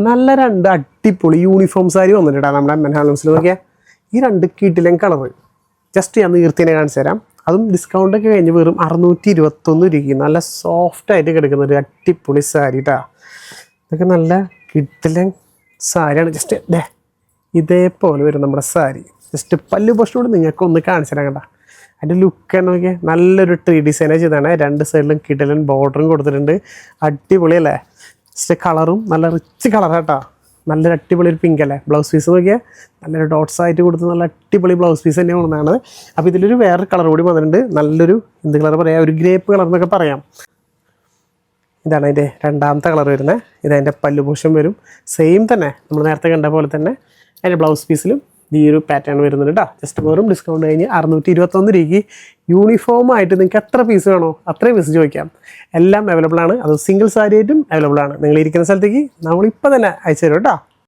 നല്ല രണ്ട് അടിപൊളി യൂണിഫോം സാരി വന്നിട്ടാ നമ്മുടെ എം എൻ ഹാൻഡ്ലൂംസിൽ. നോക്കിയാൽ ഈ രണ്ട് കിടിലൻ കളറ് ജസ്റ്റ് ഞാൻ നീർത്തിനെ കാണിച്ചു തരാം. അതും ഡിസ്കൗണ്ടൊക്കെ കഴിഞ്ഞ് വെറും 621 രൂപയ്ക്ക് നല്ല സോഫ്റ്റായിട്ട് കിടക്കുന്ന ഒരു അടിപൊളി സാരി കേട്ടോ. ഇതൊക്കെ നല്ല കിടിലൻ സാരിയാണ്. ജസ്റ്റ് ഇതേപോലെ വരും നമ്മുടെ സാരി. ജസ്റ്റ് പല്ലു പോസ്റ്റോട് നിങ്ങൾക്ക് ഒന്ന് കാണിച്ചു തരാം. കണ്ട അതിൻ്റെ ലുക്ക് തന്നെ നോക്കിയാൽ നല്ലൊരു ട്രീ ഡിസൈനാണ് ചെയ്താണ്. രണ്ട് സൈഡിലും കിടിലൻ ബോർഡറും കൊടുത്തിട്ടുണ്ട്. അടിപൊളി അല്ലേ? ജസ്റ്റ് കളറും നല്ല റിച്ച് കളറാട്ടോ. നല്ലൊരു അടിപൊളി ഒരു പിങ്ക് അല്ലേ? ബ്ലൗസ് പീസ് നോക്കിയാൽ നല്ലൊരു ഡോട്ട്സ് ആയിട്ട് കൊടുത്ത് നല്ല അടിപൊളി ബ്ലൗസ് പീസ് തന്നെ വന്നതാണ്. അപ്പോൾ ഇതിലൊരു വേറെ കളർ കൂടി വന്നിട്ടുണ്ട്. നല്ലൊരു എന്ത് കളർ പറയാം, ഒരു ഗ്രേപ്പ് കളർ എന്നൊക്കെ പറയാം. ഇതാണ് അതിൻ്റെ രണ്ടാമത്തെ കളർ വരുന്നത്. ഇതതിൻ്റെ പല്ലുപൂഷം വരും. സെയിം തന്നെ നമ്മൾ നേരത്തെ കണ്ട പോലെ തന്നെ അതിൻ്റെ ബ്ലൗസ് പീസിലും ഈ ഒരു പാറ്റേൺ വരുന്നുണ്ട് കേട്ടോ. ജസ്റ്റ് വെറും ഡിസ്കൗണ്ട് കഴിഞ്ഞ് 621 രൂപയ്ക്ക് യൂണിഫോമായിട്ട് നിങ്ങൾക്ക് എത്ര പീസ് വേണോ അത്രയും പീസ് ചോദിക്കാം. എല്ലാം അവൈലബിൾ ആണ്. അത് സിംഗിൾ സാരി ആയിട്ടും അവൈലബിൾ ആണ്. നിങ്ങൾ ഇരിക്കുന്ന സ്ഥലത്തേക്ക് നമ്മളിപ്പോൾ തന്നെ അയച്ചു തരും കേട്ടോ.